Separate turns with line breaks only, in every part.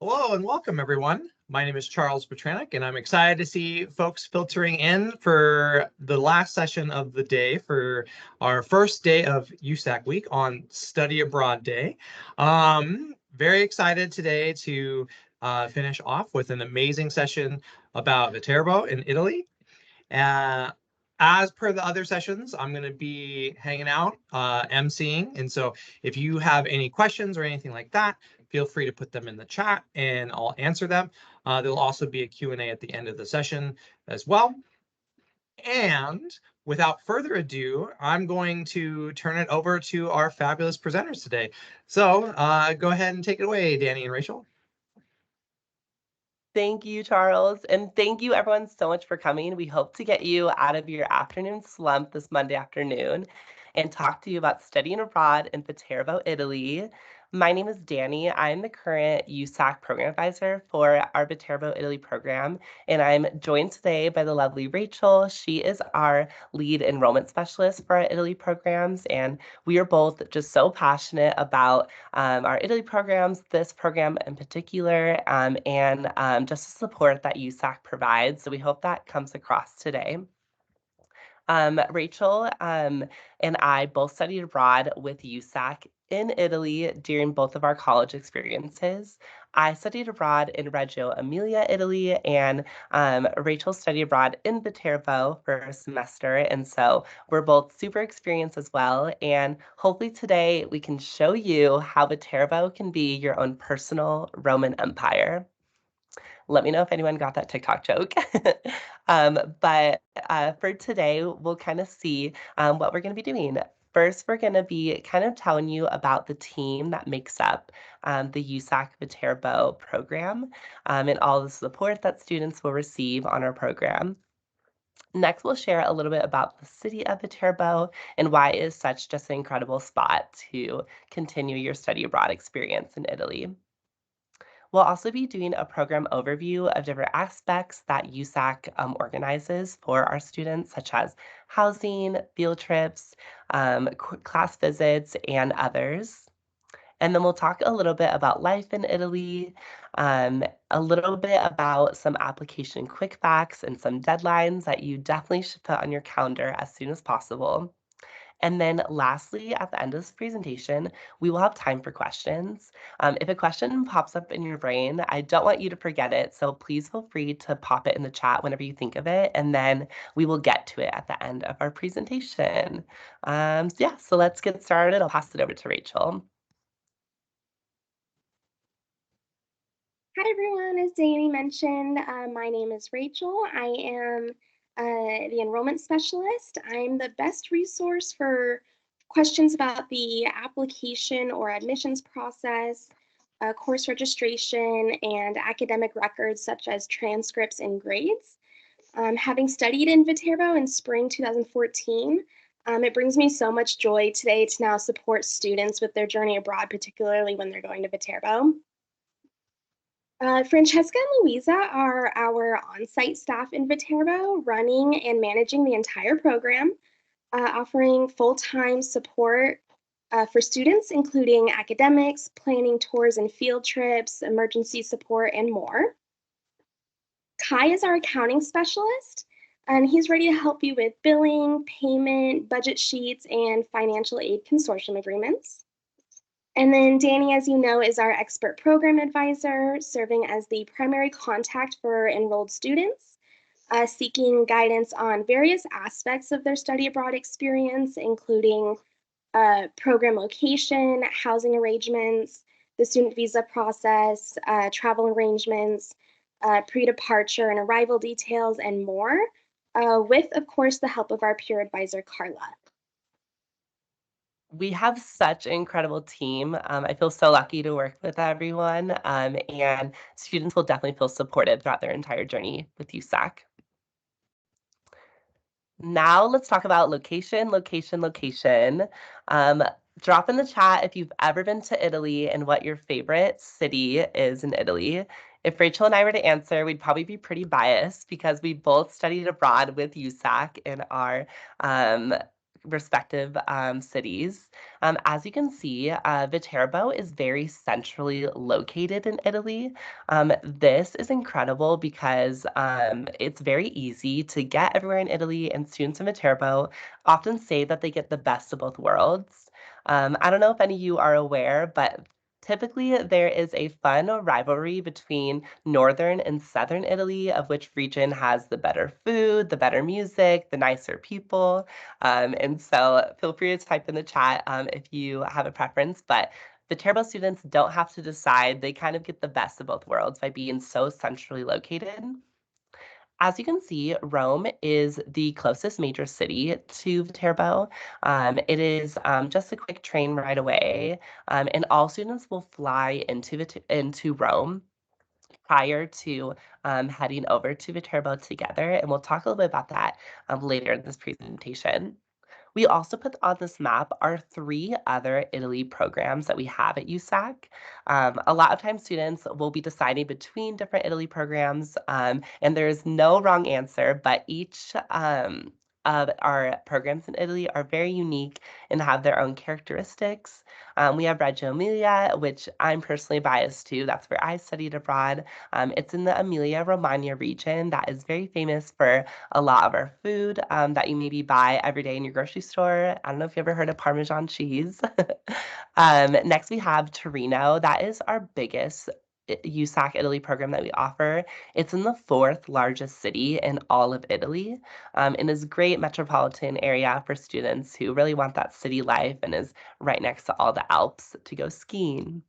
Hello and welcome, everyone. My name is Charles Petranek, and I'm excited to see folks filtering in for the last session of the day for our first day of USAC week on Study Abroad Day. Very excited today to finish off with an amazing session about Viterbo in Italy. As per the other sessions, I'm going to be hanging out, emceeing. And so if you have any questions or anything like that, feel free to put them in the chat and I'll answer them. There'll also be a Q&A at the end of the session as well. And without further ado, I'm going to turn it over to our fabulous presenters today. So go ahead and take it away, Danny and Rachel.
Thank you, Charles. And thank you, everyone, so much for coming. We hope to get you out of your afternoon slump this Monday afternoon and talk to you about studying abroad in Viterbo, Italy. My name is Danny. I'm the current USAC program advisor for our Viterbo, Italy program. And I'm joined today by the lovely Rachel. She is our lead enrollment specialist for our Italy programs. And we are both just so passionate about our Italy programs, this program in particular, and just the support that USAC provides. So we hope that comes across today. Rachel and I both studied abroad with USAC in Italy during both of our college experiences. I studied abroad in Reggio Emilia, Italy, and Rachel studied abroad in Viterbo for a semester. And so we're both super experienced as well. And hopefully today we can show you how Viterbo can be your own personal Roman Empire. Let me know if anyone got that TikTok joke. But for today, we'll kind of see what we're going to be doing. First, we're going to be kind of telling you about the team that makes up the USAC Viterbo program and all the support that students will receive on our program. Next, we'll share a little bit about the city of Viterbo and why it is such just an incredible spot to continue your study abroad experience in Italy. We'll also be doing a program overview of different aspects that USAC organizes for our students, such as housing, field trips, class visits, and others. And then we'll talk a little bit about life in Italy, a little bit about some application quick facts and some deadlines that you definitely should put on your calendar as soon as possible. And then lastly, at the end of this presentation, we will have time for questions. If a question pops up in your brain, I don't want you to forget it. So please feel free to pop it in the chat whenever you think of it. And then we will get to it at the end of our presentation. So let's get started. I'll pass it over to Rachel.
Hi everyone, as Danny mentioned, my name is Rachel. I am the enrollment specialist. I'm the best resource for questions about the application or admissions process, course registration, and academic records such as transcripts and grades. Having studied in Viterbo in spring 2014, it brings me so much joy today to now support students with their journey abroad, particularly when they're going to Viterbo. Francesca and Louisa are our on-site staff in Viterbo, running and managing the entire program, offering full-time support for students, including academics, planning tours and field trips, emergency support, and more. Kai is our accounting specialist, and he's ready to help you with billing, payment, budget sheets, and financial aid consortium agreements. And then Danny, as you know, is our expert program advisor, serving as the primary contact for enrolled students, seeking guidance on various aspects of their study abroad experience, including program location, housing arrangements, the student visa process, travel arrangements, pre-departure and arrival details, and more, with, of course, the help of our peer advisor, Carla.
We have such an incredible team. I feel so lucky to work with everyone, and students will definitely feel supported throughout their entire journey with USAC. Now let's talk about location. Drop in the chat if you've ever been to Italy and what your favorite city is in Italy. If Rachel and I were to answer, we'd probably be pretty biased because we both studied abroad with USAC in our respective cities. As you can see, Viterbo is very centrally located in Italy. This is incredible because it's very easy to get everywhere in Italy, and students in Viterbo often say that they get the best of both worlds. I don't know if any of you are aware, but typically there is a fun rivalry between northern and southern Italy of which region has the better food, the better music, the nicer people. And so feel free to type in the chat if you have a preference, but the Viterbo students don't have to decide. They kind of get the best of both worlds by being so centrally located. As you can see, Rome is the closest major city to Viterbo. It is just a quick train ride away, and all students will fly into Rome prior to heading over to Viterbo together, and we'll talk a little bit about that later in this presentation. We also put on this map our 3 other Italy programs that we have at USAC. A lot of times students will be deciding between different Italy programs, and there's no wrong answer, but each of our programs in Italy are very unique and have their own characteristics. We have Reggio Emilia, which I'm personally biased to. That's where I studied abroad. It's in the Emilia-Romagna region that is very famous for a lot of our food that you maybe buy every day in your grocery store. I don't know if you ever heard of Parmesan cheese. Next, we have Torino. That is our biggest USAC Italy program that we offer. It's in the 4th largest city in all of Italy, and is a great metropolitan area for students who really want that city life and is right next to all the Alps to go skiing.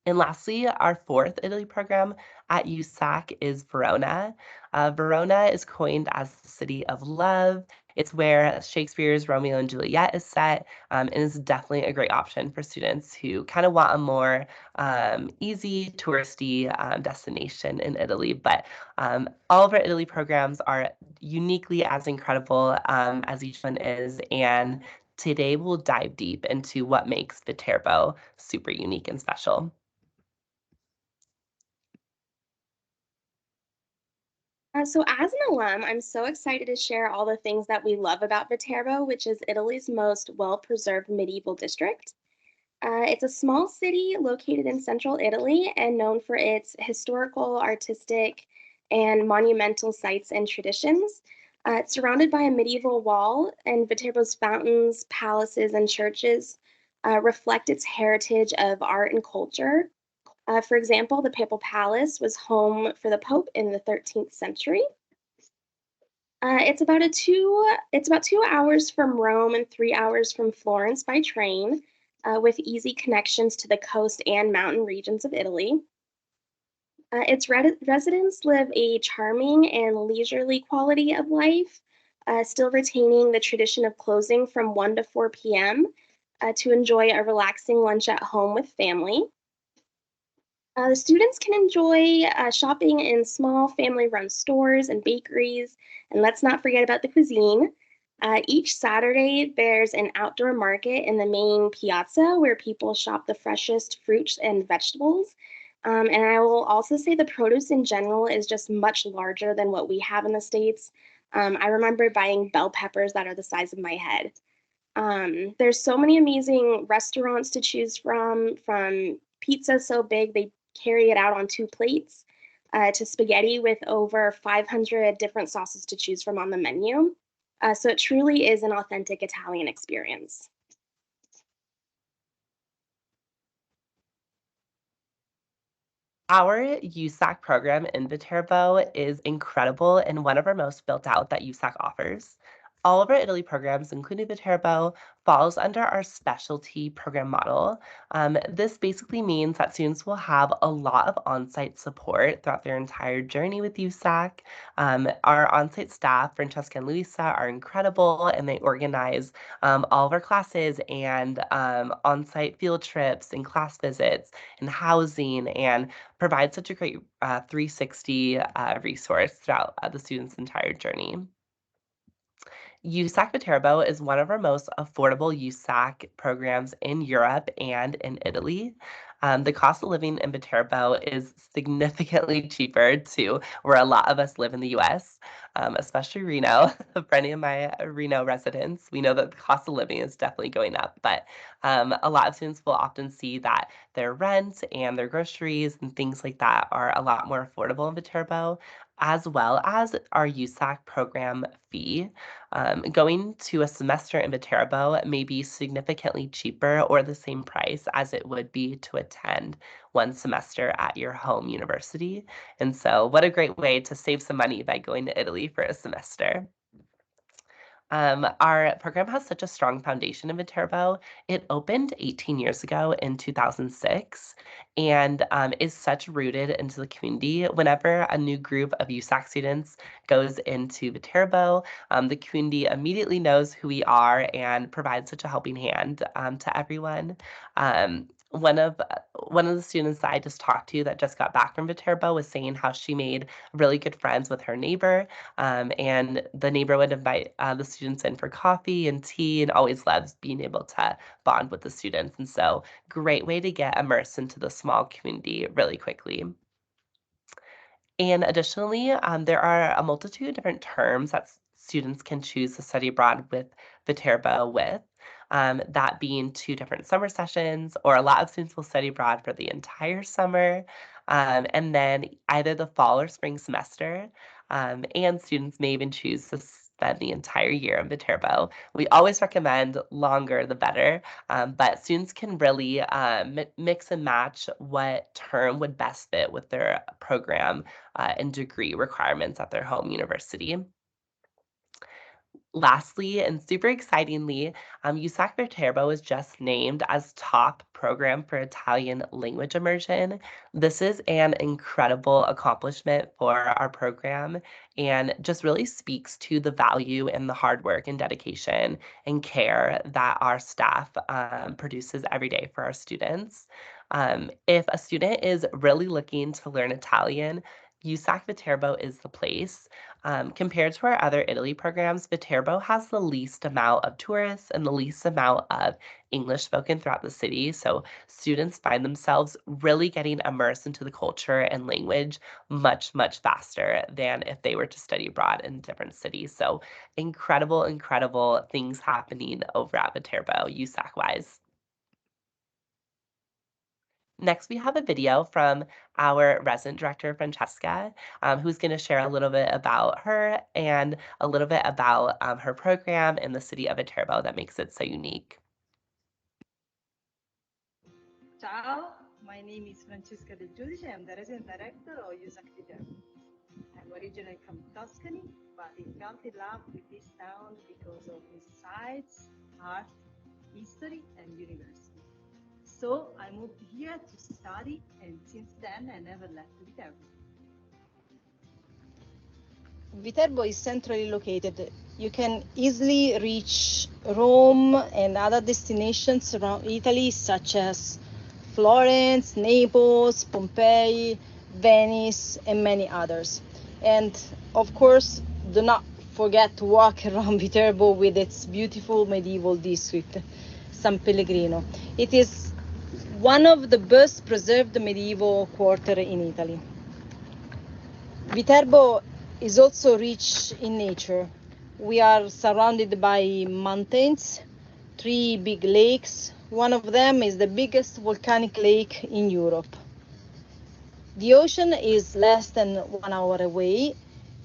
And lastly, our 4th Italy program at USAC is Verona. Verona is coined as the city of love. It's where Shakespeare's Romeo and Juliet is set, and is definitely a great option for students who kind of want a more easy, touristy destination in Italy. But all of our Italy programs are uniquely as incredible as each one is, and today we'll dive deep into what makes Viterbo super unique and special.
So as an alum, I'm so excited to share all the things that we love about Viterbo, which is Italy's most well-preserved medieval district. It's a small city located in central Italy and known for its historical, artistic, and monumental sites and traditions. It's surrounded by a medieval wall, and Viterbo's fountains, palaces, and churches reflect its heritage of art and culture. For example, the Papal Palace was home for the Pope in the 13th century. It's about 2 hours from Rome and 3 hours from Florence by train, with easy connections to the coast and mountain regions of Italy. Its residents live a charming and leisurely quality of life, still retaining the tradition of closing from 1 to 4 p.m. To enjoy a relaxing lunch at home with family. The students can enjoy shopping in small family-run stores and bakeries, and let's not forget about the cuisine. Each Saturday, there's an outdoor market in the main piazza where people shop the freshest fruits and vegetables. And I will also say the produce in general is just much larger than what we have in the States. I remember buying bell peppers that are the size of my head. There's so many amazing restaurants to choose from pizza so big they carry it out on 2 plates, to spaghetti with over 500 different sauces to choose from on the menu. So it truly is an authentic Italian experience.
Our USAC program in Viterbo is incredible and one of our most built out that USAC offers. All of our Italy programs, including Viterbo, falls under our specialty program model. This basically means that students will have a lot of on-site support throughout their entire journey with USAC. Our on-site staff, Francesca and Luisa, are incredible, and they organize all of our classes and on-site field trips and class visits and housing, and provide such a great 360 resource throughout the student's entire journey. USAC Viterbo is one of our most affordable USAC programs in Europe and in Italy. The cost of living in Viterbo is significantly cheaper to where a lot of us live in the US. especially Reno. For any of my Reno residents, we know that the cost of living is definitely going up, but a lot of students will often see that their rent and their groceries and things like that are a lot more affordable in Viterbo, as well as our USAC program fee. Going to a semester in Viterbo may be significantly cheaper or the same price as it would be to attend one semester at your home university. And so what a great way to save some money by going to Italy for a semester. Our program has such a strong foundation in Viterbo. It opened 18 years ago in 2006 and is such rooted into the community. Whenever a new group of USAC students goes into Viterbo, the community immediately knows who we are and provides such a helping hand to everyone. One of the students that I just talked to that just got back from Viterbo was saying how she made really good friends with her neighbor, and the neighbor would invite the students in for coffee and tea and always loves being able to bond with the students. And so great way to get immersed into the small community really quickly. And additionally, there are a multitude of different terms that students can choose to study abroad with Viterbo with, that being 2 different summer sessions, or a lot of students will study abroad for the entire summer, and then either the fall or spring semester, and students may even choose to spend the entire year in Viterbo. We always recommend longer the better, but students can really mix and match what term would best fit with their program and degree requirements at their home university. Lastly, and super excitingly, USAC Viterbo was just named as top program for Italian language immersion. This is an incredible accomplishment for our program and just really speaks to the value and the hard work and dedication and care that our staff produces every day for our students. If a student is really looking to learn Italian, USAC Viterbo is the place. Compared to our other Italy programs, Viterbo has the least amount of tourists and the least amount of English spoken throughout the city. So students find themselves really getting immersed into the culture and language much, much faster than if they were to study abroad in different cities. So incredible, incredible things happening over at Viterbo, USAC-wise. Next, we have a video from our resident director, Francesca, who's going to share a little bit about her and a little bit about her program in the city of Viterbo that makes it so unique.
Ciao, my name is Francesca De Giudice. I'm the resident director of USAC Viterbo. I'm originally from Tuscany, but I fell in love with this town because of its sites, art, history, and university. So I moved here to study, and since then I never left Viterbo.
Viterbo is centrally located. You can easily reach Rome and other destinations around Italy, such as Florence, Naples, Pompeii, Venice, and many others. And of course, do not forget to walk around Viterbo with its beautiful medieval district, San Pellegrino. It is one of the best preserved medieval quarters in Italy. Viterbo is also rich in nature. We are surrounded by mountains, 3 big lakes. One of them is the biggest volcanic lake in Europe. The ocean is less than 1 hour away,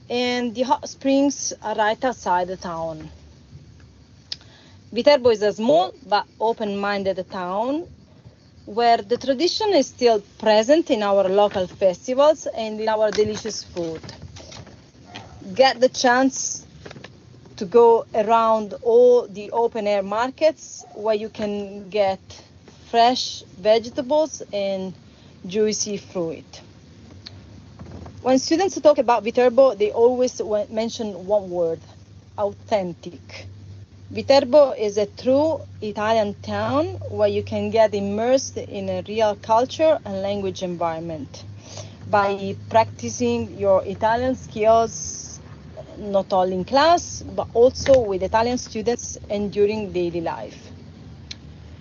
and the hot springs are right outside the town. Viterbo is a small but open-minded town where the tradition is still present in our local festivals and in our delicious food. Get the chance to go around all the open-air markets where you can get fresh vegetables and juicy fruit. When students talk about Viterbo, they always mention one word: authentic. Viterbo is a true Italian town where you can get immersed in a real culture and language environment by practicing your Italian skills, not only in class, but also with Italian students and during daily life.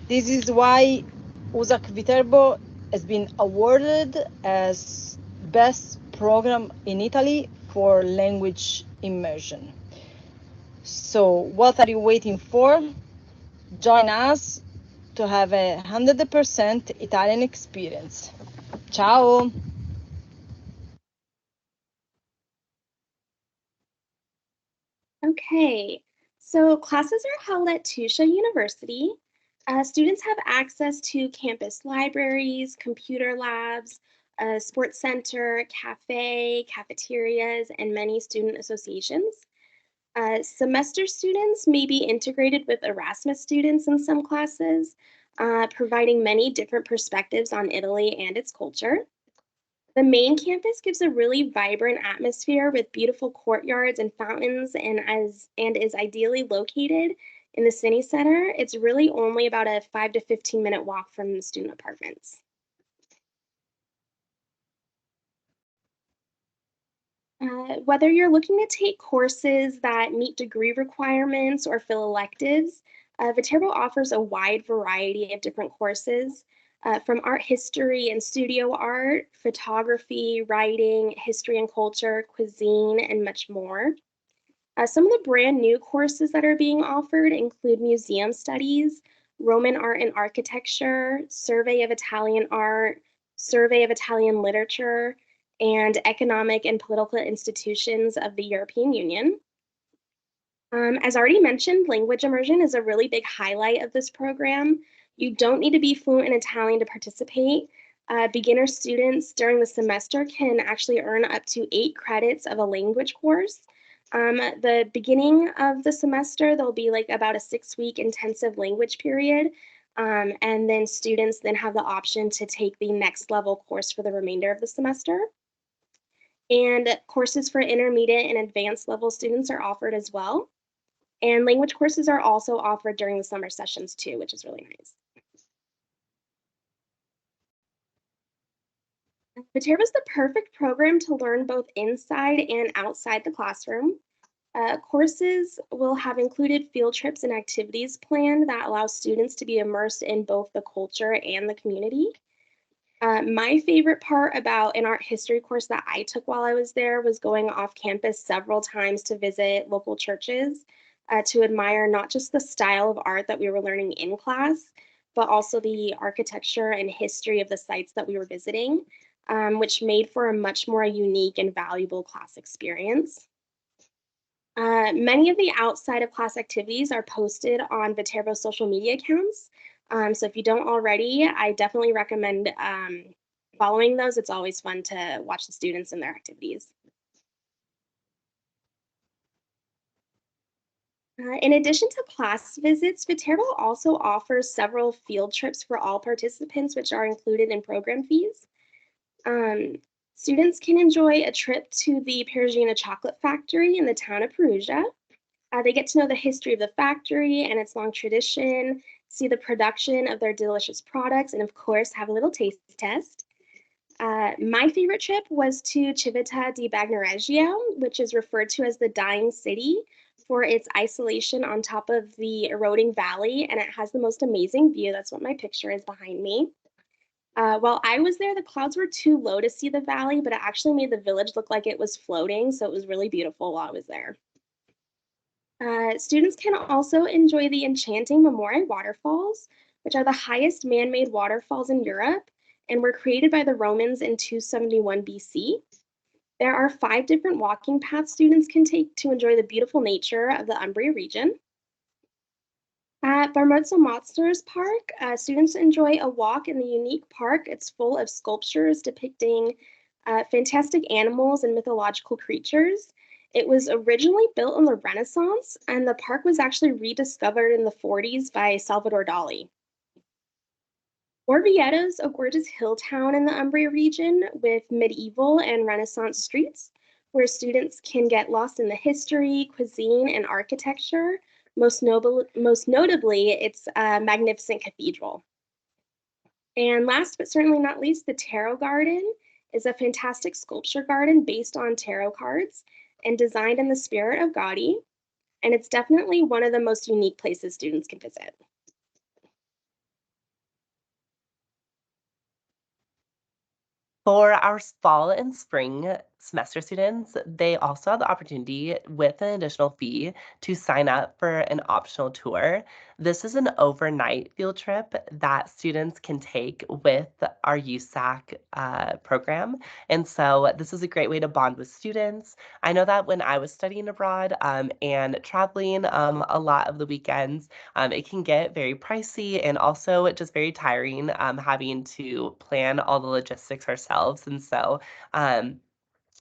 This is why USAC Viterbo has been awarded as best program in Italy for language immersion. So what are you waiting for? Join us to have a 100% Italian experience. Ciao!
Okay, so classes are held at Tusha University. Students have access to campus libraries, computer labs, a sports center, cafe, cafeterias, and many student associations. Semester students may be integrated with Erasmus students in some classes, providing many different perspectives on Italy and its culture. The main campus gives a really vibrant atmosphere with beautiful courtyards and fountains, and is ideally located in the city center. It's really only about a 5 to 15-minute walk from the student apartments. Whether you're looking to take courses that meet degree requirements or fill electives, Viterbo offers a wide variety of different courses, from art history and studio art, photography, writing, history and culture, cuisine, and much more. Some of the brand new courses that are being offered include museum studies, Roman art and architecture, survey of Italian art, survey of Italian literature, and economic and political institutions of the European Union. As already mentioned, language immersion is a really big highlight of this program. You don't need to be fluent in Italian to participate. Beginner students during the semester can actually earn up to 8 credits of a language course. The beginning of the semester, there'll be like about a 6-week intensive language period. And then students then have the option to take the next level course for the remainder of the semester. And courses for intermediate and advanced level students are offered as well. And language courses are also offered during the summer sessions too, which is really nice. Viterbo is the perfect program to learn both inside and outside the classroom. Courses will have included field trips and activities planned that allow students to be immersed in both the culture and the community. My favorite part about an art history course that I took while I was there was going off campus several times to visit local churches, to admire not just the style of art that we were learning in class, but also the architecture and history of the sites that we were visiting, which made for a much more unique and valuable class experience. Many of the outside of class activities are posted on Viterbo's social media accounts. So if you don't already, I definitely recommend following those. It's always fun to watch the students and their activities. In addition to class visits, Viterbo also offers several field trips for all participants, which are included in program fees. Students can enjoy a trip to the Perugina chocolate factory in the town of Perugia. They get to know the history of the factory and its long tradition, see the production of their delicious products, and of course, have a little taste test. My favorite trip was to Civita di Bagnoregio, which is referred to as the Dying City for its isolation on top of the eroding valley, and it has the most amazing view. That's what my picture is behind me. While I was there, the clouds were too low to see the valley, but it actually made the village look like it was floating, so it was really beautiful while I was there. Students can also enjoy the enchanting Memore waterfalls, which are the highest man-made waterfalls in Europe and were created by the Romans in 271 BC. There are 5 different walking paths students can take to enjoy the beautiful nature of the Umbria region. At Barmozzo Monsters Park, students enjoy a walk in the unique park. It's full of sculptures depicting fantastic animals and mythological creatures. It was originally built in the Renaissance, and the park was actually rediscovered in the 40s by Salvador Dali. Orvieto is a gorgeous hill town in the Umbria region with medieval and Renaissance streets where students can get lost in the history, cuisine, and architecture. Most notably, its magnificent cathedral. And last but certainly not least, the Tarot Garden is a fantastic sculpture garden based on tarot cards and designed in the spirit of Gaudi. And it's definitely one of the most unique places students can visit.
For our fall and spring semester students, they also have the opportunity with an additional fee to sign up for an optional tour. This is an overnight field trip that students can take with our USAC program. And so this is a great way to bond with students. I know that when I was studying abroad and traveling a lot of the weekends, it can get very pricey and also just very tiring having to plan all the logistics ourselves. And so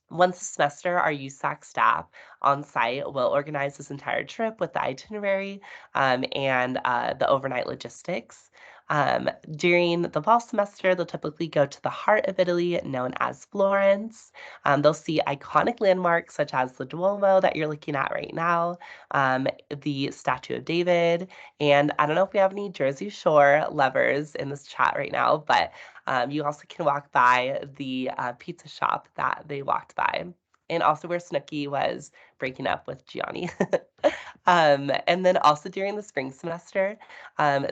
once a semester, our USAC staff on site will organize this entire trip with the itinerary and the overnight logistics. During the fall semester, they'll typically go to the heart of Italy, known as Florence. They'll see iconic landmarks such as the Duomo that you're looking at right now, the Statue of David, and I don't know if we have any Jersey Shore lovers in this chat right now, but you also can walk by the pizza shop that they walked by, and also where Snooki was breaking up with Gianni. And then also during the spring semester,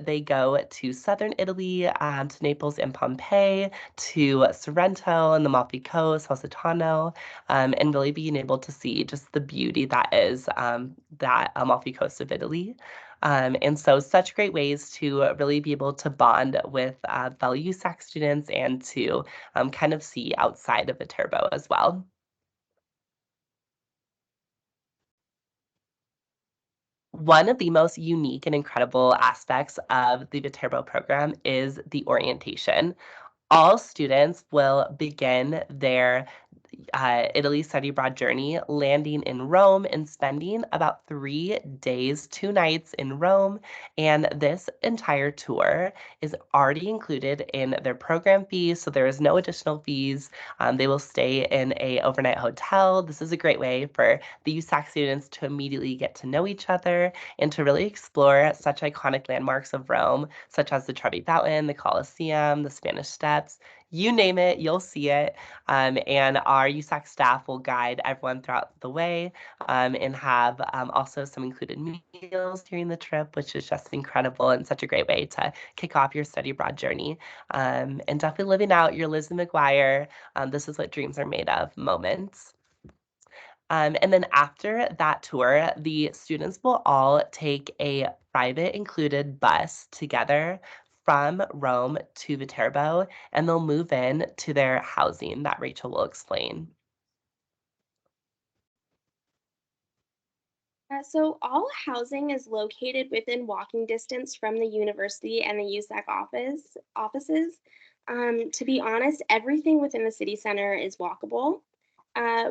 they go to southern Italy, to Naples and Pompeii, to Sorrento and the Amalfi Coast, Positano, and really being able to see just the beauty that is that Amalfi Coast of Italy. And so such great ways to really be able to bond with fellow USAC students and to kind of see outside of Viterbo as well. One of the most unique and incredible aspects of the Viterbo program is the orientation. All students will begin their Italy study abroad journey, landing in Rome and spending about 3 days, 2 nights in Rome. And this entire tour is already included in their program fees, so there is no additional fees. They will stay in a overnight hotel. This is a great way for the USAC students to immediately get to know each other and to really explore such iconic landmarks of Rome, such as the Trevi Fountain, the Colosseum, the Spanish Steps. You name it, you'll see it. And our USAC staff will guide everyone throughout the way and have also some included meals during the trip, which is just incredible and such a great way to kick off your study abroad journey. And definitely living out your Lizzie McGuire, this is what dreams are made of moments. And then after that tour, the students will all take a private included bus together from Rome to Viterbo, and they'll move in to their housing that Rachel will explain.
So all housing is located within walking distance from the university and the USAC offices. To be honest, everything within the city center is walkable.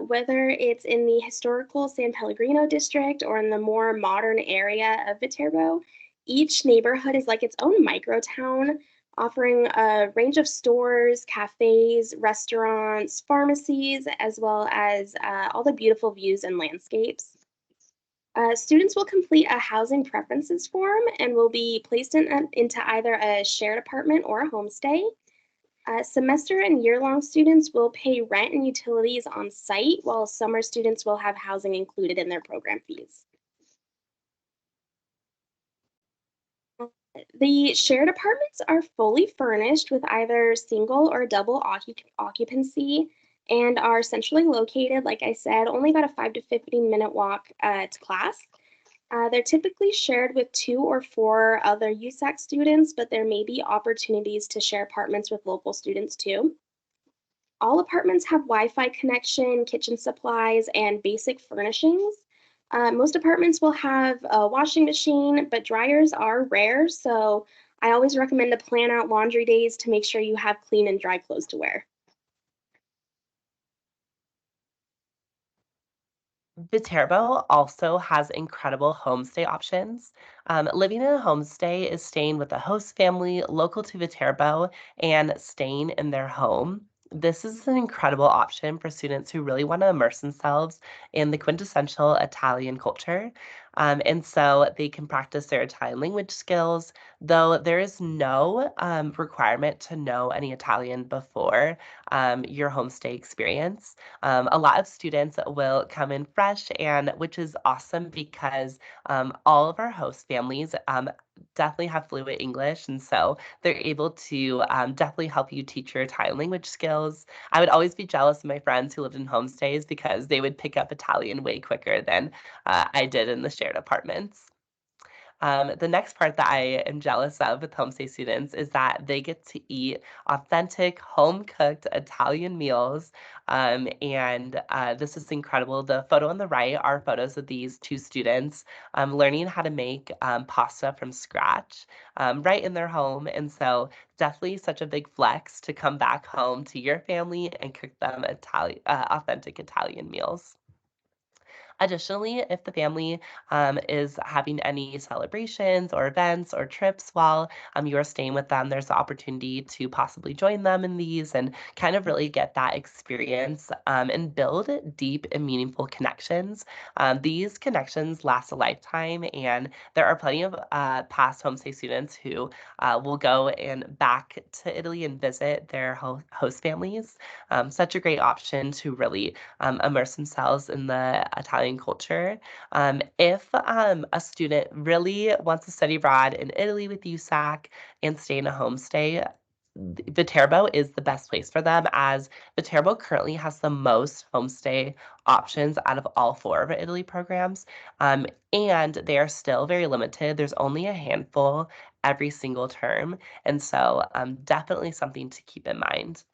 Whether it's in the historical San Pellegrino district or in the more modern area of Viterbo, each neighborhood is like its own micro town, offering a range of stores, cafes, restaurants, pharmacies, as well as all the beautiful views and landscapes. Students will complete a housing preferences form and will be placed into either a shared apartment or a homestay. Semester and year-long students will pay rent and utilities on site, while summer students will have housing included in their program fees. The shared apartments are fully furnished with either single or double occupancy and are centrally located, like I said, only about a 5 to 15-minute walk to class. They're typically shared with 2 or 4 other USAC students, but there may be opportunities to share apartments with local students too. All apartments have Wi-Fi connection, kitchen supplies, and basic furnishings. Most apartments will have a washing machine, but dryers are rare, so I always recommend to plan out laundry days to make sure you have clean and dry clothes to wear.
Viterbo also has incredible homestay options. Living in a homestay is staying with a host family local to Viterbo and staying in their home. This is an incredible option for students who really want to immerse themselves in the quintessential Italian culture. And so they can practice their Italian language skills, though there is no requirement to know any Italian before your homestay experience. A lot of students will come in fresh, and which is awesome because all of our host families definitely have fluent English, and so they're able to definitely help you teach your Italian language skills. I would always be jealous of my friends who lived in homestays because they would pick up Italian way quicker than I did in the shared apartments. The next part that I am jealous of with homestay students is that they get to eat authentic, home-cooked Italian meals. And this is incredible. The photo on the right are photos of these two students learning how to make pasta from scratch right in their home. And so definitely such a big flex to come back home to your family and cook them authentic Italian meals. Additionally, if the family is having any celebrations or events or trips while you are staying with them, there's the opportunity to possibly join them in these and kind of really get that experience and build deep and meaningful connections. These connections last a lifetime, and there are plenty of past homestay students who will go and back to Italy and visit their host families. Such a great option to really immerse themselves in the Italian culture. If a student really wants to study abroad in Italy with USAC and stay in a homestay, Viterbo is the best place for them, as Viterbo currently has the most homestay options out of all 4 of our Italy programs. And they are still very limited. There's only a handful every single term. And so definitely something to keep in mind.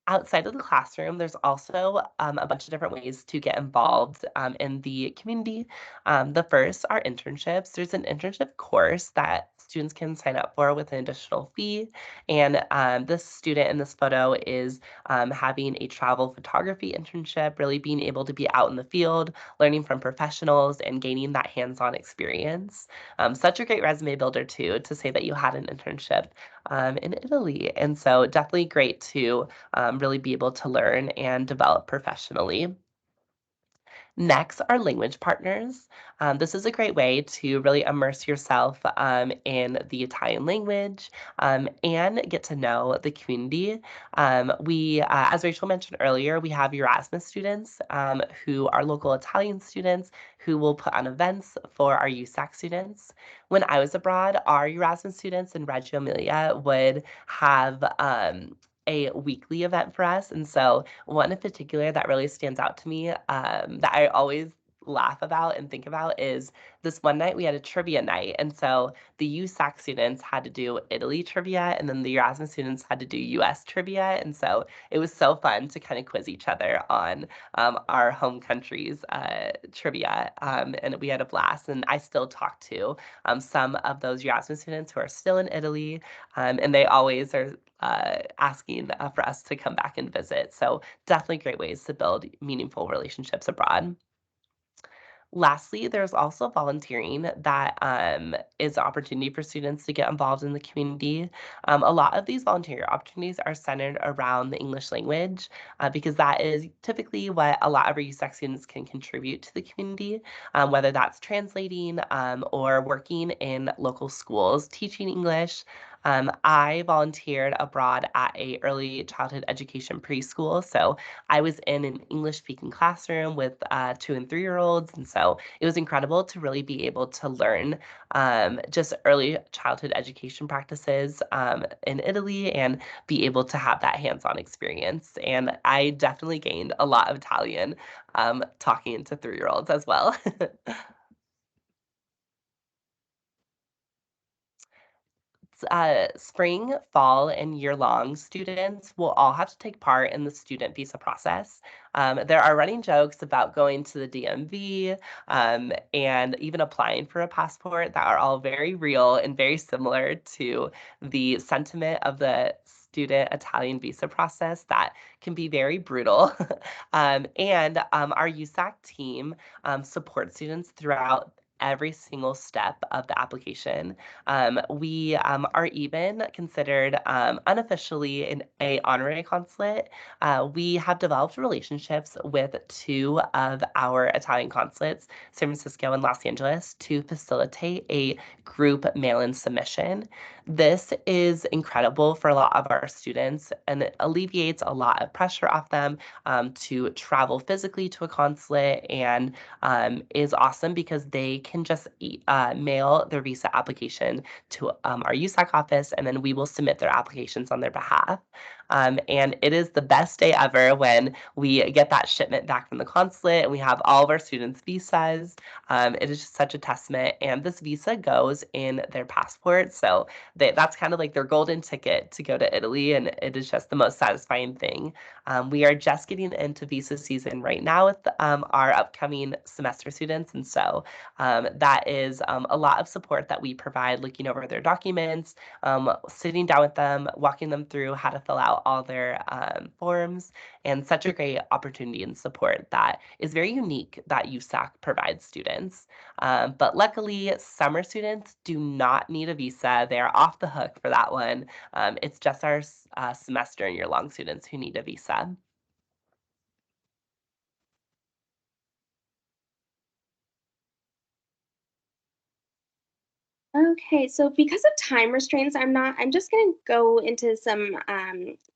Outside of the classroom, there's also a bunch of different ways to get involved in the community. The first are internships. There's an internship course that students can sign up for with an additional fee. And this student in this photo is having a travel photography internship, really being able to be out in the field, learning from professionals, and gaining that hands-on experience. Such a great resume builder, too, to say that you had an internship in Italy. And so definitely great to really be able to learn and develop professionally. Next are language partners. This is a great way to really immerse yourself in the Italian language and get to know the community. As Rachel mentioned earlier, we have Erasmus students who are local Italian students who will put on events for our USAC students. When I was abroad, our Erasmus students in Reggio Emilia would have a weekly event for us. And so one in particular that really stands out to me that I always laugh about and think about is this one night we had a trivia night. And so the USAC students had to do Italy trivia, and then the Erasmus students had to do US trivia. And so it was so fun to kind of quiz each other on our home country's trivia. And we had a blast. And I still talk to some of those Erasmus students who are still in Italy, and they always are asking for us to come back and visit. So definitely great ways to build meaningful relationships abroad. Lastly, there's also volunteering that is an opportunity for students to get involved in the community. A lot of these volunteer opportunities are centered around the English language because that is typically what a lot of our USAC students can contribute to the community, whether that's translating or working in local schools teaching English. I volunteered abroad at a early childhood education preschool, so I was in an English-speaking classroom with 2 and 3-year-olds, and so it was incredible to really be able to learn just early childhood education practices in Italy and be able to have that hands-on experience. And I definitely gained a lot of Italian talking to 3-year-olds as well. Spring, fall, and year-long students will all have to take part in the student visa process. There are running jokes about going to the DMV and even applying for a passport that are all very real and very similar to the sentiment of the student Italian visa process that can be very brutal. And our USAC team supports students throughout every single step of the application. We are even considered unofficially a honorary consulate. We have developed relationships with 2 of our Italian consulates, San Francisco and Los Angeles, to facilitate a group mail-in submission. This is incredible for a lot of our students, and it alleviates a lot of pressure off them to travel physically to a consulate, and is awesome because they can just mail their visa application to our USAC office, and then we will submit their applications on their behalf. And it is the best day ever when we get that shipment back from the consulate and we have all of our students' visas. It is just such a testament. And this visa goes in their passport. So that's kind of like their golden ticket to go to Italy. And it is just the most satisfying thing. We are just getting into visa season right now with our upcoming semester students. And so that is a lot of support that we provide, looking over their documents, sitting down with them, walking them through how to fill out all their forms, and such a great opportunity and support that is very unique that USAC provides students. But luckily, summer students do not need a visa. They're off the hook for that one. It's just our semester and year-long students who need a visa.
Okay, so because of time restraints, I'm just going to go into some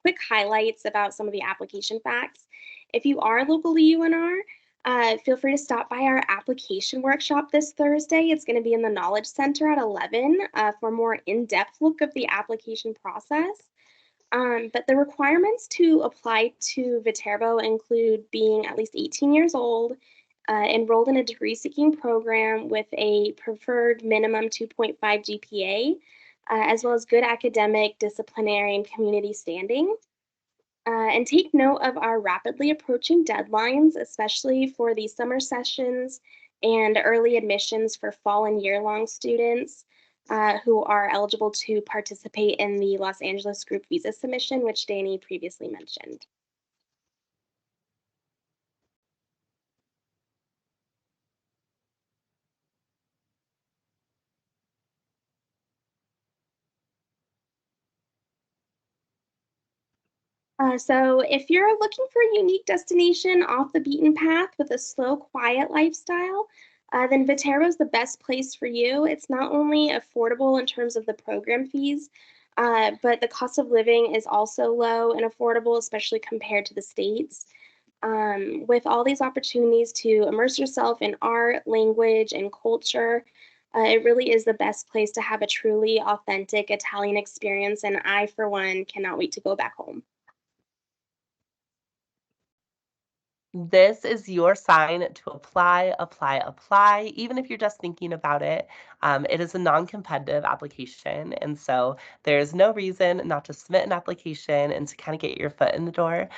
quick highlights about some of the application facts. If you are locally UNR, feel free to stop by our application workshop this Thursday. It's going to be in the Knowledge Center at 11 for a more in-depth look of the application process. But the requirements to apply to Viterbo include being at least 18 years old, enrolled in a degree-seeking program with a preferred minimum 2.5 GPA, as well as good academic, disciplinary, and community standing. And take note of our rapidly approaching deadlines, especially for the summer sessions and early admissions for fall and year-long students who are eligible to participate in the Los Angeles group visa submission, which Danny previously mentioned. So if you're looking for a unique destination off the beaten path with a slow, quiet lifestyle, then Viterbo is the best place for you. It's not only affordable in terms of the program fees, but the cost of living is also low and affordable, especially compared to the States. With all these opportunities to immerse yourself in art, language, and culture, it really is the best place to have a truly authentic Italian experience, and I, for one, cannot wait to go back home.
This is your sign to apply, apply, apply. Even if you're just thinking about it, it is a non-competitive application. And so there's no reason not to submit an application and to kind of get your foot in the door.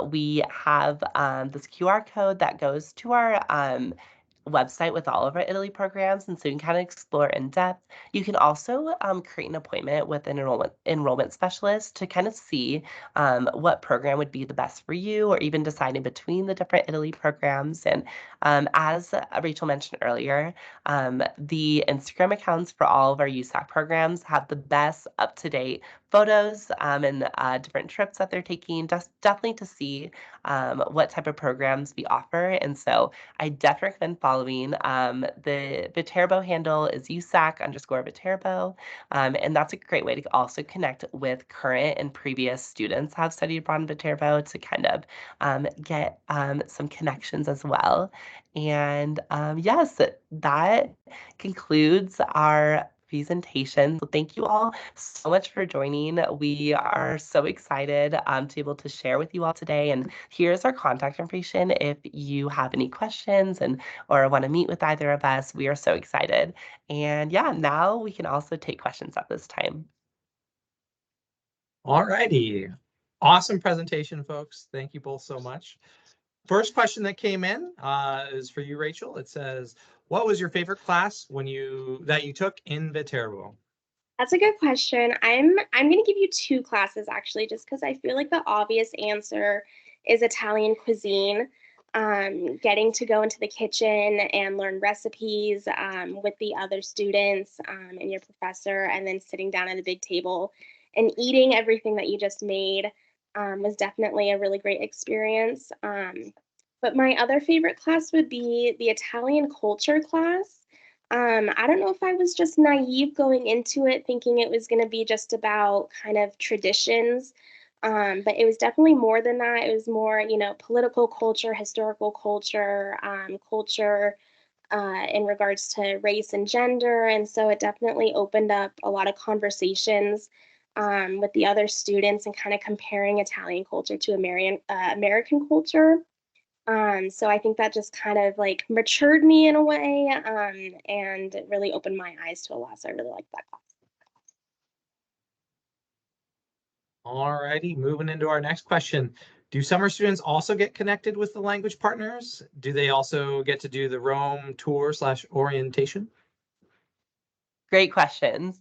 We have this QR code that goes to our website with all of our Italy programs, and so you can kind of explore in depth. You can also create an appointment with an enrollment specialist to kind of see what program would be the best for you, or even deciding between the different Italy programs. And as Rachel mentioned earlier, the Instagram accounts for all of our USAC programs have the best up-to-date photos and different trips that they're taking, just definitely to see what type of programs we offer. And so I definitely recommend following. The Viterbo handle is USAC_Viterbo. And that's a great way to also connect with current and previous students who have studied abroad in Viterbo to kind of get some connections as well. And yes, that concludes our presentation. So thank you all so much for joining. We are so excited to be able to share with you all today. And here's our contact information if you have any questions or want to meet with either of us. We are so excited. And yeah, now we can also take questions at this time.
All righty. Awesome presentation, folks. Thank you both so much. First question that came in is for you, Rachel. It says, what was your favorite class that you took in Viterbo?
That's a good question. I'm going to give you 2 classes actually, just because I feel like the obvious answer is Italian cuisine. getting to go into the kitchen and learn recipes with the other students and your professor, and then sitting down at a big table and eating everything that you just made was definitely a really great experience. But my other favorite class would be the Italian culture class. I don't know if I was just naive going into it, thinking it was going to be just about kind of traditions, but it was definitely more than that. It was more, political culture, historical culture, culture in regards to race and gender. And so it definitely opened up a lot of conversations with the other students and kind of comparing Italian culture to American culture. So I think that just kind of like matured me in a way, and it really opened my eyes to a lot. So I really liked that class.
Alrighty, moving into our next question. Do summer students also get connected with the language partners? Do they also get to do the Rome tour / orientation?
Great questions.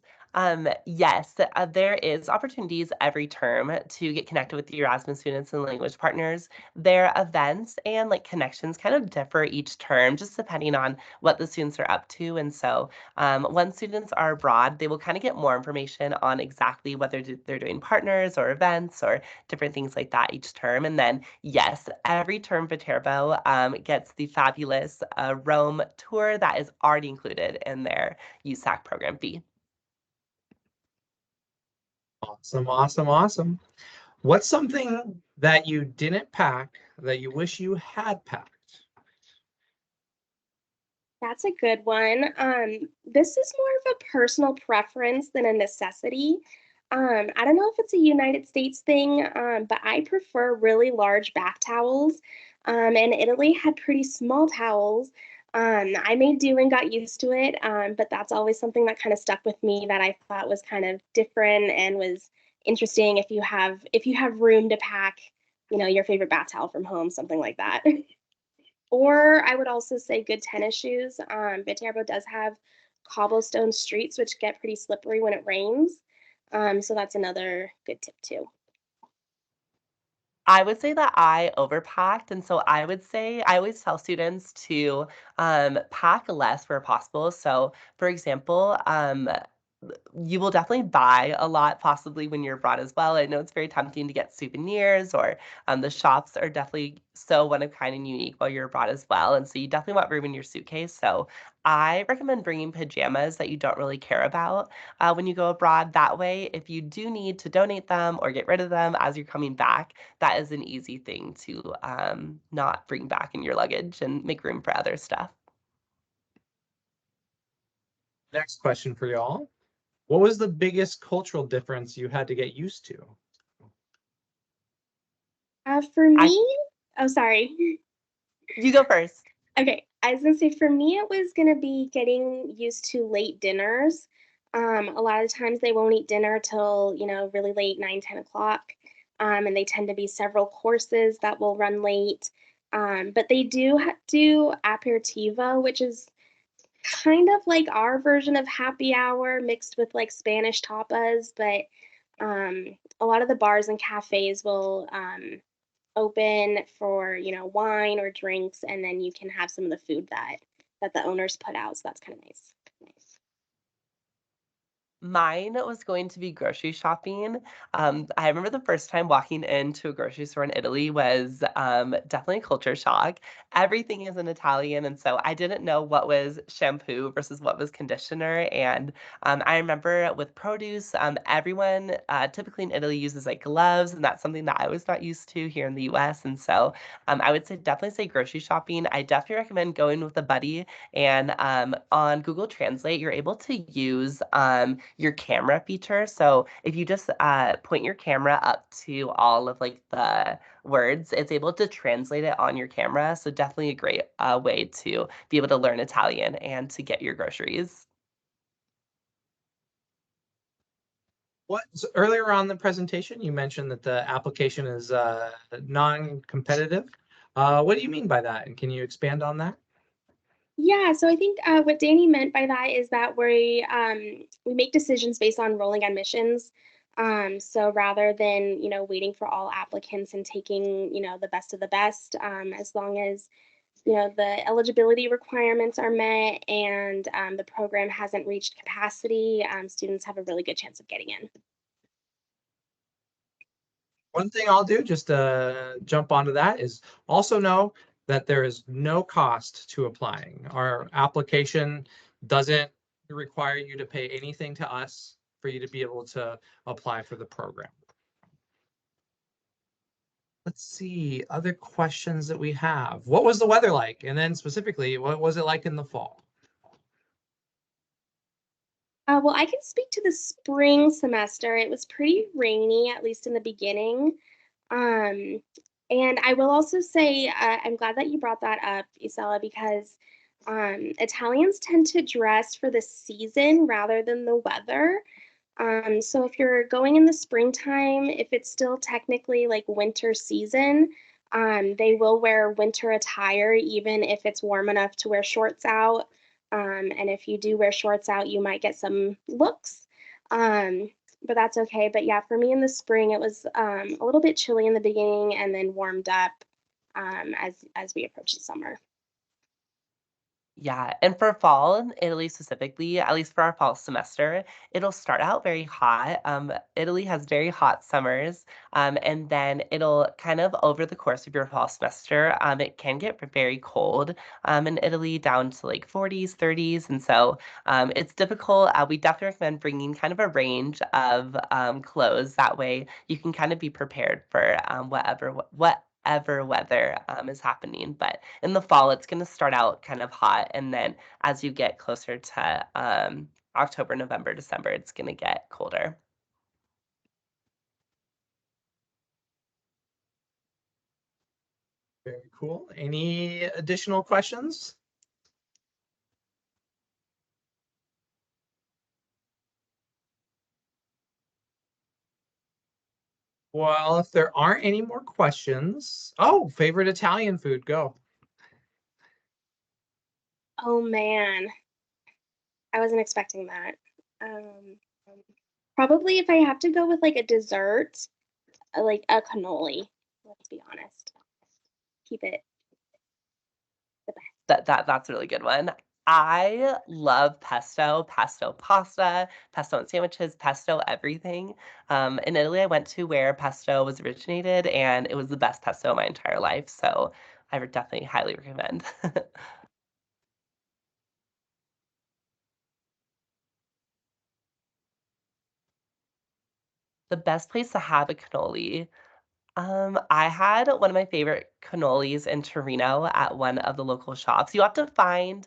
Yes, there is opportunities every term to get connected with the Erasmus students and language partners. Their events and like connections kind of differ each term, just depending on what the students are up to. And so when students are abroad, they will kind of get more information on exactly whether they're doing partners or events or different things like that each term. And then, yes, every term Viterbo gets the fabulous Rome tour that is already included in their USAC program fee.
Awesome, awesome, awesome. What's something that you didn't pack that you wish you had packed?
That's a good one. This is more of a personal preference than a necessity. I don't know if it's a United States thing, but I prefer really large bath towels. And Italy had pretty small towels. I made do and got used to it, but that's always something that kind of stuck with me that I thought was kind of different and was interesting if you have room to pack, your favorite bath towel from home, something like that. Or I would also say good tennis shoes. Viterbo does have cobblestone streets, which get pretty slippery when it rains. So that's another good tip too.
I would say that I overpacked, and so I would say I always tell students to pack less where possible. So, for example, you will definitely buy a lot possibly when you're abroad as well. I know it's very tempting to get souvenirs, or the shops are definitely so one of kind and unique while you're abroad as well. And so you definitely want room in your suitcase. So I recommend bringing pajamas that you don't really care about when you go abroad. That way, if you do need to donate them or get rid of them as you're coming back, that is an easy thing to not bring back in your luggage and make room for other stuff.
Next question for y'all. What was the biggest cultural difference you had to get used to?
For
I,
me, oh, sorry.
you go first.
Okay, I was gonna say for me, it was gonna be getting used to late dinners. A lot of times they won't eat dinner till, really late, 9, 10 o'clock. And they tend to be several courses that will run late. But they do aperitivo, which is kind of like our version of happy hour mixed with like Spanish tapas, but a lot of the bars and cafes will open for, wine or drinks, and then you can have some of the food that the owners put out. So that's kind of nice. Nice.
Mine was going to be grocery shopping. I remember the first time walking into a grocery store in Italy was definitely a culture shock. Everything is in Italian, and so I didn't know what was shampoo versus what was conditioner. And I remember with produce, everyone typically in Italy uses like gloves, and that's something that I was not used to here in the US. And so I would say definitely say grocery shopping. I definitely recommend going with a buddy, and on Google Translate, you're able to use your camera feature. So if you just point your camera up to all of like the words, it's able to translate it on your camera. So definitely a great way to be able to learn Italian and to get your groceries.
So earlier on the presentation, you mentioned that the application is non-competitive. What do you mean by that? And can you expand on that?
Yeah, so I think what Danny meant by that is that we make decisions based on rolling admissions. So rather than, waiting for all applicants and taking, the best of the best, as long as, the eligibility requirements are met and the program hasn't reached capacity, students have a really good chance of getting in.
One thing I'll do just to jump onto that is also know that there is no cost to applying. Our application doesn't require you to pay anything to us for you to be able to apply for the program. Let's see, other questions that we have. What was the weather like? And then specifically, what was it like in the fall?
Well, I can speak to the spring semester. It was pretty rainy, at least in the beginning. Um, and I will also say, I'm glad that you brought that up, Isela, because Italians tend to dress for the season rather than the weather. So if you're going in the springtime, if it's still technically like winter season, they will wear winter attire even if it's warm enough to wear shorts out. And if you do wear shorts out, you might get some looks. Um, but that's okay. But yeah, for me in the spring, it was a little bit chilly in the beginning and then warmed up as we approach the summer.
Yeah, and for fall in Italy specifically, at least for our fall semester, it'll start out very hot. Italy has very hot summers, and then it'll kind of over the course of your fall semester, it can get very cold in Italy down to like 40s, 30s, and so it's difficult. We definitely recommend bringing kind of a range of clothes. That way, you can kind of be prepared for whatever weather is happening. But in the fall, it's going to start out kind of hot. And then as you get closer to October, November, December, it's going to get colder.
Very cool. Any additional questions? Well, if there aren't any more questions, oh, favorite Italian food, go.
Oh man, I wasn't expecting that. Um, Probably if I have to go with like a dessert, like a cannoli. Let's be honest. Keep it the best.
That's a really good one. I love pesto pasta, pesto on sandwiches, pesto everything. In Italy, I went to where pesto was originated, and it was the best pesto of my entire life. So I would definitely highly recommend. The best place to have a cannoli. I had one of my favorite cannolis in Torino at one of the local shops. You have to find,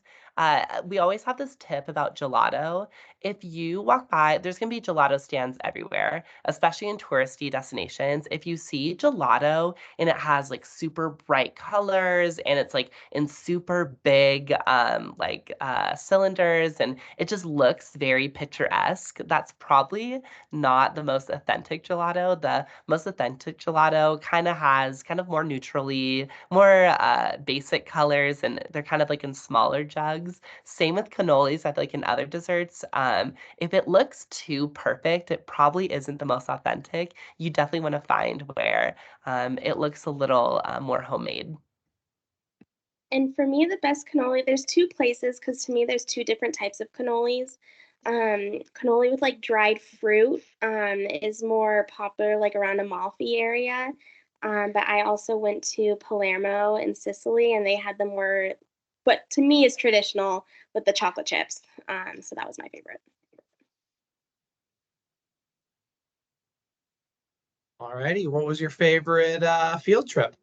we always have this tip about gelato. If you walk by, there's going to be gelato stands everywhere, especially in touristy destinations. If you see gelato and it has like super bright colors and it's like in super big cylinders and it just looks very picturesque, that's probably not the most authentic gelato. The most authentic gelato kind of has kind of more neutrally, more basic colors, and they're kind of like in smaller jugs. Same with cannolis, I feel like in other desserts. If it looks too perfect, it probably isn't the most authentic. You definitely want to find where it looks a little more homemade.
And for me, the best cannoli, there's two places because to me, there's two different types of cannolis. Cannoli with like dried fruit is more popular like around Amalfi area. But I also went to Palermo in Sicily and they had the more, what to me is traditional with the chocolate chips. So that was my favorite.
Alrighty, what was your favorite field trip?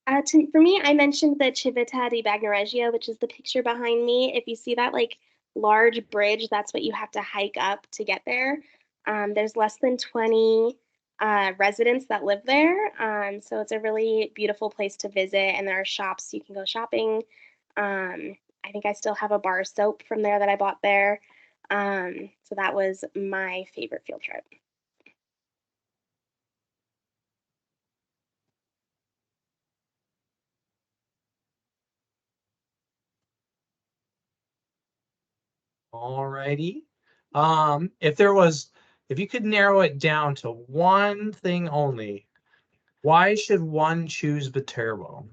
For me, I mentioned the Civita di Bagnoregio, which is the picture behind me. If you see that like large bridge, that's what you have to hike up to get there. There's less than 20 residents that live there. So it's a really beautiful place to visit, and there are shops you can go shopping. I think I still have a bar of soap from there that I bought there. So that was my favorite field trip.
Alrighty. If you could narrow it down to one thing only, why should one choose Viterbo?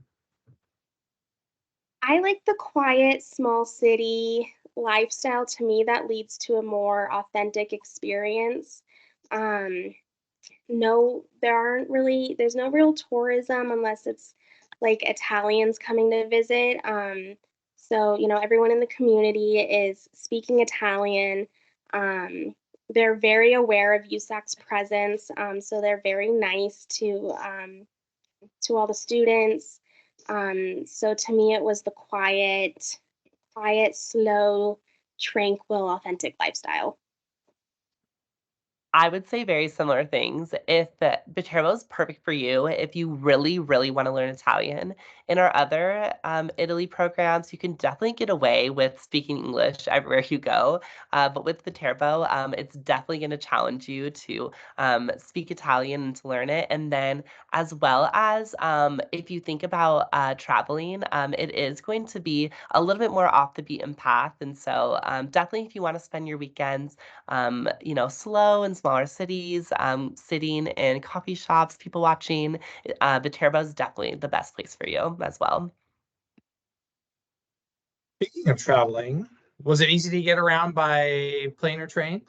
I like the quiet, small city lifestyle. To me, that leads to a more authentic experience. Um, no, there's no real tourism unless it's like Italians coming to visit. So, everyone in the community is speaking Italian. Um, they're very aware of USAC's presence, so they're very nice to all the students. So to me, it was the quiet, slow, tranquil, authentic lifestyle.
I would say very similar things. If Viterbo is perfect for you, if you really, really want to learn Italian. In our other Italy programs, you can definitely get away with speaking English everywhere you go. But with Viterbo, it's definitely going to challenge you to speak Italian and to learn it. And then, as well as if you think about traveling, it is going to be a little bit more off the beaten path. And so, definitely, if you want to spend your weekends slow in smaller cities, sitting in coffee shops, people watching. Viterbo is definitely the best place for you as well.
Speaking of traveling, was it easy to get around by plane or train?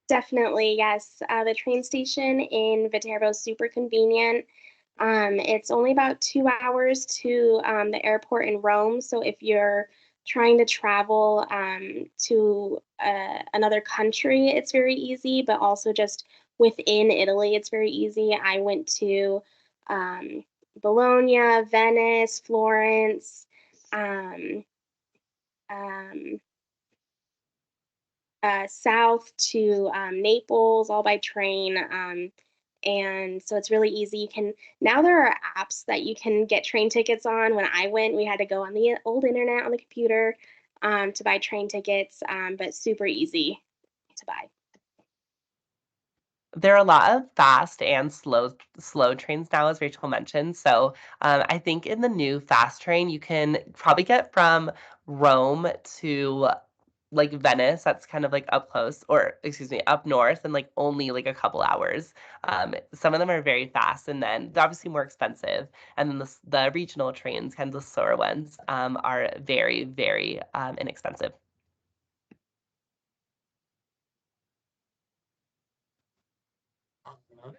Definitely, yes. The train station in Viterbo is super convenient. It's only about 2 hours to the airport in Rome. So if you're trying to travel to another country, it's very easy, but also just within Italy, it's very easy. I went to um, Bologna, Venice, Florence, um, um, south to Naples, all by train. And so it's really easy. Now there are apps that you can get train tickets on. When I went, we had to go on the old internet on the computer to buy train tickets, but super easy to buy.
There are a lot of fast and slow trains now, as Rachel mentioned. So I think in the new fast train, you can probably get from Rome to like Venice, that's kind of like up close, or excuse me, up north, and like only like a couple hours. Some of them are very fast, and then they're obviously more expensive. And then the regional trains, kind of the slower ones, are very, very inexpensive.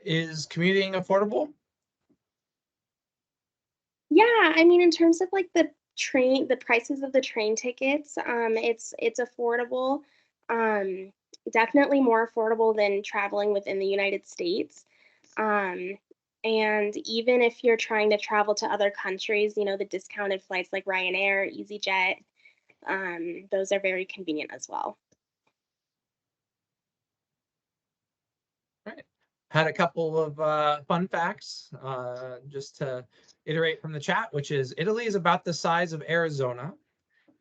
Is commuting affordable?
Yeah, I mean, in terms of like the prices of the train tickets, it's affordable. Um, Definitely more affordable than traveling within the United States. Um, and even if you're trying to travel to other countries, the discounted flights like Ryanair, EasyJet, those are very convenient as well.
Right. Had a couple of fun facts just to iterate from the chat, which is Italy is about the size of Arizona.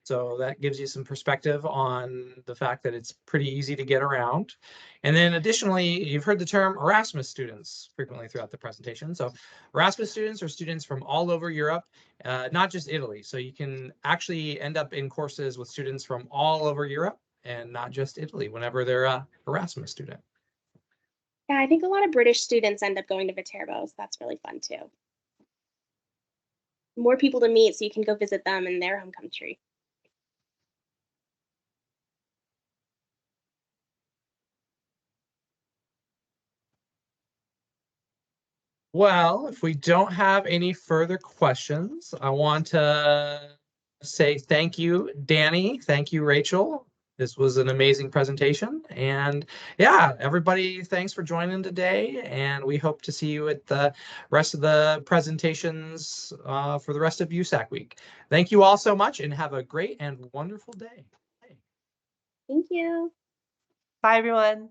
So that gives you some perspective on the fact that it's pretty easy to get around. And then additionally, you've heard the term Erasmus students frequently throughout the presentation. So Erasmus students are students from all over Europe, not just Italy. So you can actually end up in courses with students from all over Europe and not just Italy whenever they're a Erasmus student.
Yeah, I think a lot of British students end up going to Viterbo, so that's really fun too. More people to meet so you can go visit them in their home country.
Well, if we don't have any further questions, I want to say thank you, Danny. Thank you, Rachel. This was an amazing presentation. And yeah, everybody, thanks for joining today. And we hope to see you at the rest of the presentations for the rest of USAC week. Thank you all so much and have a great and wonderful day.
Thank you.
Bye, everyone.